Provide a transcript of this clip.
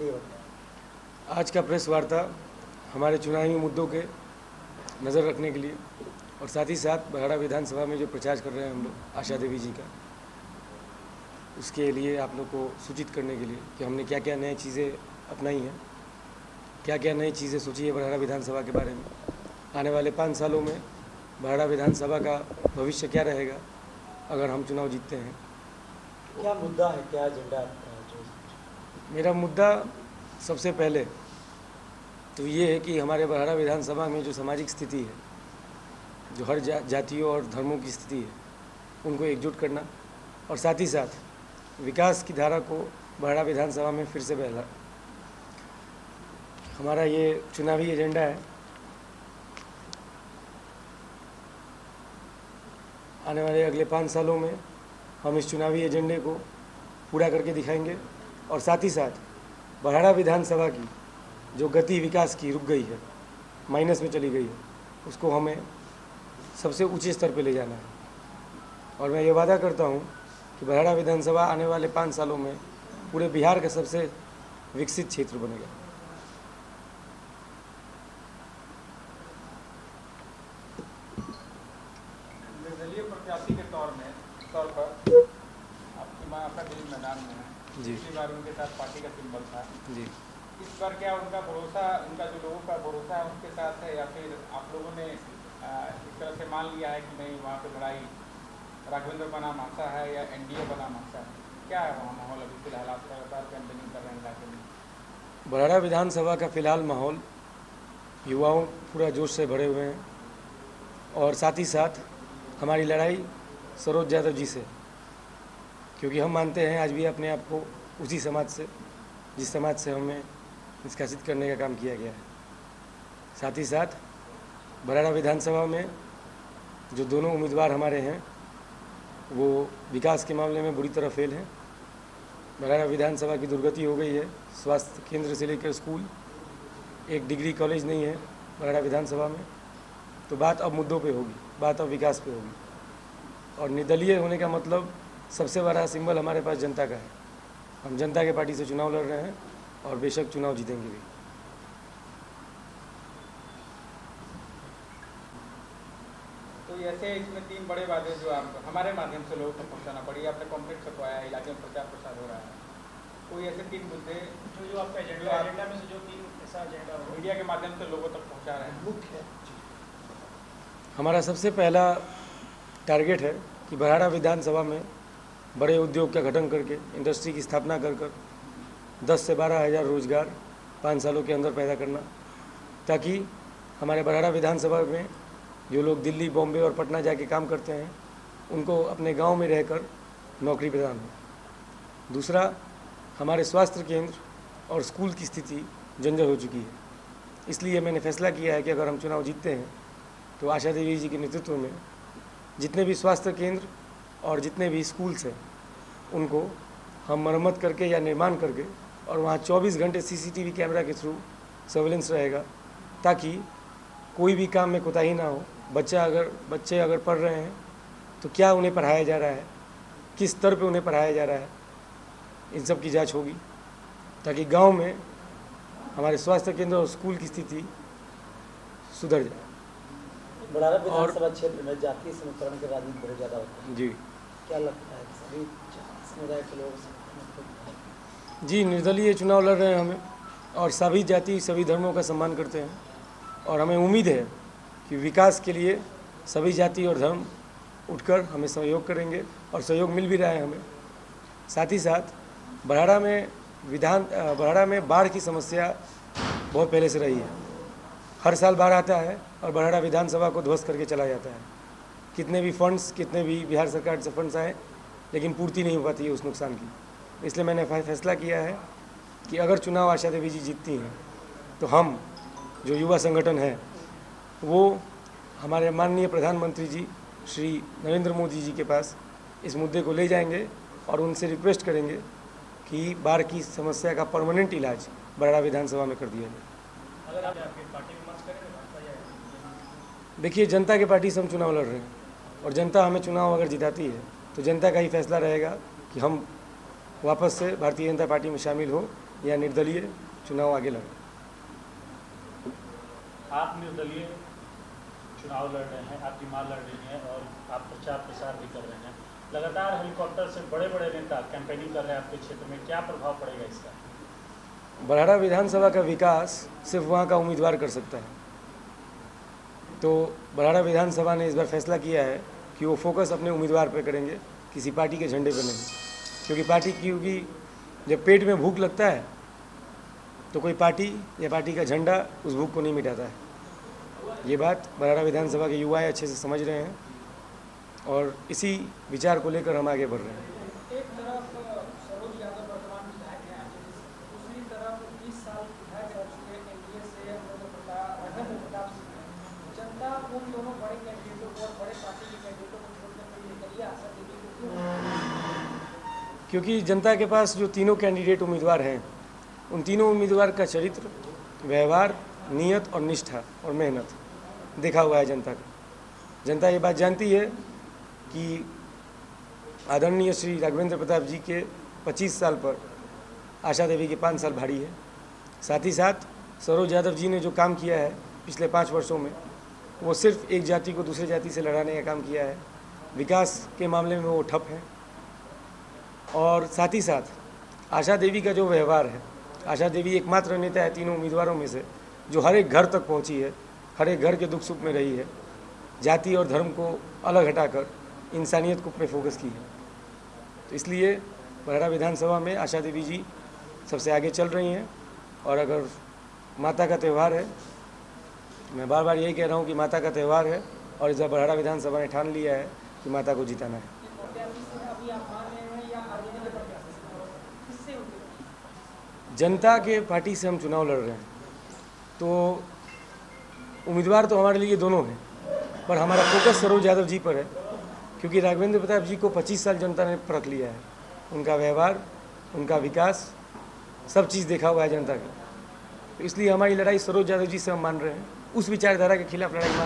ये बताएं। आज का प्रेस वार्ता हमारे चुनावी मुद्दों के नज़र रखने के लिए और साथ ही साथ बराड़ा विधानसभा में जो प्रचार कर रहे हैं हम लोग आशा देवी जी का, उसके लिए आप लोग को सूचित करने के लिए कि हमने क्या क्या नई चीज़ें अपनाई हैं, क्या क्या नई चीज़ें सोची है बराड़ा विधानसभा के बारे में। आने वाले 5 सालों में बराड़ा विधानसभा का भविष्य क्या रहेगा अगर हम चुनाव जीतते हैं। क्या मुद्दा है, क्या एजेंडा आपका है जो? मेरा मुद्दा सबसे पहले तो ये है कि हमारे बराड़ा विधानसभा में जो सामाजिक स्थिति है, जो हर जातियों और धर्मों की स्थिति है, उनको एकजुट करना और साथ ही साथ विकास की धारा को बराड़ा विधानसभा में फिर से बहला। हमारा ये चुनावी एजेंडा है। आने वाले अगले 5 सालों में हम इस चुनावी एजेंडे को पूरा करके दिखाएंगे और साथ ही साथ बराड़ा विधानसभा की जो गति विकास की रुक गई है, माइनस में चली गई है, उसको हमें सबसे ऊंचे स्तर पर ले जाना है। और मैं ये वादा करता हूँ कि बराड़ा विधानसभा आने वाले 5 सालों में पूरे बिहार का सबसे विकसित क्षेत्र बनेगा। निर्दलीय प्रत्याशी के तौर पर आपकी माँ आपका दिल्ली मैदान में है जी। पिछली बार उनके साथ पार्टी का सिंबल था जी। इस बार क्या उनका भरोसा, उनका जो लोगों का भरोसा है उनके साथ है, या फिर आप लोगों ने इस तरह से मान लिया है कि नहीं वहाँ पे लड़ाई राघवेंद्र का नाम आता है या एनडीए का नाम आता है? क्या है वहाँ माहौल अभी फिलहाल? आप लगातार कैंपेनिंग कर रहे हैं इलाके में। बराड़ा विधानसभा का फिलहाल माहौल युवाओं पूरा जोश से भरे हुए हैं और साथ ही साथ हमारी लड़ाई सरोज यादव जी से, क्योंकि हम मानते हैं आज भी अपने आप को उसी समाज से जिस समाज से हमें निष्कासित करने का काम किया गया है। साथ ही साथ बराड़ा विधानसभा में जो दोनों उम्मीदवार हमारे हैं वो विकास के मामले में बुरी तरह फेल हैं। बराड़ा विधानसभा की दुर्गति हो गई है। स्वास्थ्य केंद्र से लेकर स्कूल, एक डिग्री कॉलेज नहीं है बराड़ा विधानसभा में। तो बात अब मुद्दों पे होगी, बात अब विकास पे होगी। और निर्दलीय होने का मतलब सबसे बड़ा सिंबल हमारे पास जनता का है। हम जनता के पार्टी से चुनाव लड़ रहे हैं और बेशक चुनाव जीतेंगे भी। तो ऐसे इसमें 3 बड़े वादे जो आप हमारे माध्यम से लोगों तक पहुंचाना पड़ी, आपने कॉम्प्लेक्स छपवाया है, इलाके में प्रचार प्रसार हो रहा है, कोई ऐसे 3 मुद्दे जो आपका एजेंडा में से जो 3 ऐसा एजेंडा हो मीडिया के माध्यम से लोगों तक पहुँचा रहे हैं? मुख्य हमारा सबसे पहला टारगेट है कि बराड़ा विधानसभा में बड़े उद्योग का गठन करके इंडस्ट्री की स्थापना कर 10 से 12 हज़ार रोजगार 5 सालों के अंदर पैदा करना, ताकि हमारे बराड़ा विधानसभा में जो लोग दिल्ली, बॉम्बे और पटना जाके काम करते हैं उनको अपने गांव में रहकर नौकरी प्रदान हो। दूसरा, हमारे स्वास्थ्य केंद्र और स्कूल की स्थिति जर्जर हो चुकी है। इसलिए मैंने फैसला किया है कि अगर हम चुनाव जीतते हैं तो आशा देवी जी के नेतृत्व में जितने भी स्वास्थ्य केंद्र और जितने भी स्कूल्स हैं उनको हम मरम्मत करके या निर्माण करके, और वहाँ 24 घंटे CCTV कैमरा के थ्रू सर्वेलेंस रहेगा, ताकि कोई भी काम में कोताही ना हो। बच्चे अगर पढ़ रहे हैं तो क्या उन्हें पढ़ाया जा रहा है, किस स्तर पे उन्हें पढ़ाया जा रहा है, इन सब की जांच होगी, ताकि गांव में हमारे स्वास्थ्य केंद्र और स्कूल की स्थिति सुधर जाए। बराड़ा विधानसभा क्षेत्र में जातीय समीकरण के राजनीति बहुत ज़्यादा होता है जी। क्या लगता है सभी समुदाय के लोग जी, निर्दलीय चुनाव लड़ रहे हैं हमें, और सभी जाति सभी धर्मों का सम्मान करते हैं और हमें उम्मीद है कि विकास के लिए सभी जाति और धर्म उठकर हमें सहयोग करेंगे और सहयोग मिल भी रहा है हमें। साथ ही साथ बराड़ा में बाढ़ की समस्या बहुत पहले से रही है। हर साल बाढ़ आता है और बराड़ा विधानसभा को ध्वस्त करके चला जाता है। कितने भी बिहार सरकार से फंड्स आए, लेकिन पूर्ति नहीं हो पाती है उस नुकसान की। इसलिए मैंने फैसला किया है कि अगर चुनाव आशा देवी जी जीतती हैं तो हम जो युवा संगठन है वो हमारे माननीय प्रधानमंत्री जी श्री नरेंद्र मोदी जी के पास इस मुद्दे को ले जाएंगे और उनसे रिक्वेस्ट करेंगे कि बाढ़ की समस्या का परमानेंट इलाज बराड़ा विधानसभा में कर दिया जाए। अगर आप आपकी पार्टी में मंच करेंगे देखिए, जनता के पार्टी से हम चुनाव लड़ रहे हैं और जनता हमें चुनाव अगर जिताती है तो जनता का ही फैसला रहेगा कि हम वापस से भारतीय जनता पार्टी में शामिल हो या निर्दलीय चुनाव आगे लड़ें। आप निर्दलीय चुनाव लड़ रहे हैं, आपकी मां लड़ रही है और आप प्रचार प्रसार भी कर रहे हैं। लगातार हेलीकॉप्टर से बड़े बड़े नेता कैंपेनिंग कर रहे हैं आपके क्षेत्र में, क्या प्रभाव पड़ेगा इसका? बरहाड़ा विधानसभा का विकास सिर्फ वहाँ का उम्मीदवार कर सकता है। तो बरहाड़ा विधानसभा ने इस बार फैसला किया है कि वो फोकस अपने उम्मीदवार पर करेंगे, किसी पार्टी के झंडे पर नहीं। क्योंकि जब पेट में भूख लगता है तो कोई पार्टी या पार्टी का झंडा उस भूख को नहीं मिटाता है। ये बात बरहाड़ा विधानसभा के युवा अच्छे से समझ रहे हैं और इसी विचार को लेकर हम आगे बढ़ रहे हैं। एक तरफ सरोज यादव वर्तमान विधायक हैं, दूसरी तरफ 20 साल विधायक रह चुके एनडीए से राघवेंद्र प्रताप सिंह। जनता उन दोनों बड़े कैंडिडेटों को और बड़े पार्टी के कैंडिडेटों को छोड़कर कोई निकलिए आशा देवी को क्यों? क्योंकि जनता के पास जो तीनों कैंडिडेट उम्मीदवार हैं, उन तीनों उम्मीदवार का चरित्र, व्यवहार, नियत और निष्ठा और मेहनत देखा हुआ है जनता का। जनता ये बात जानती है कि आदरणीय श्री राघवेंद्र प्रताप जी के 25 साल पर आशा देवी के 5 साल भारी है। साथ ही साथ सरोज यादव जी ने जो काम किया है पिछले 5 वर्षों में, वो सिर्फ एक जाति को दूसरे जाति से लड़ाने का काम किया है। विकास के मामले में वो ठप है। और साथ ही साथ आशा देवी का जो व्यवहार है, आशा देवी एकमात्र नेता है तीनों उम्मीदवारों में से जो हर एक घर तक पहुंची है, हर एक घर के दुख सुख में रही है, जाति और धर्म को अलग हटाकर इंसानियत को अपने फोकस की है। तो इसलिए बरहाड़ा विधानसभा में आशा देवी जी सबसे आगे चल रही हैं। और अगर माता का त्यौहार है, मैं बार बार यही कह रहा हूँ कि माता का त्यौहार है और इस बार बरहाड़ा विधानसभा ने ठान लिया है कि माता को जिताना है। जनता के पार्टी से हम चुनाव लड़ रहे हैं तो उम्मीदवार तो हमारे लिए दोनों हैं, पर हमारा फोकस सरोज यादव जी पर है क्योंकि राघवेंद्र प्रताप जी को 25 साल जनता ने परख लिया है। उनका व्यवहार, उनका विकास, सब चीज़ देखा हुआ है जनता की। तो इसलिए हमारी लड़ाई सरोज यादव जी से हम मान रहे हैं, उस विचारधारा के खिलाफ लड़ाई मान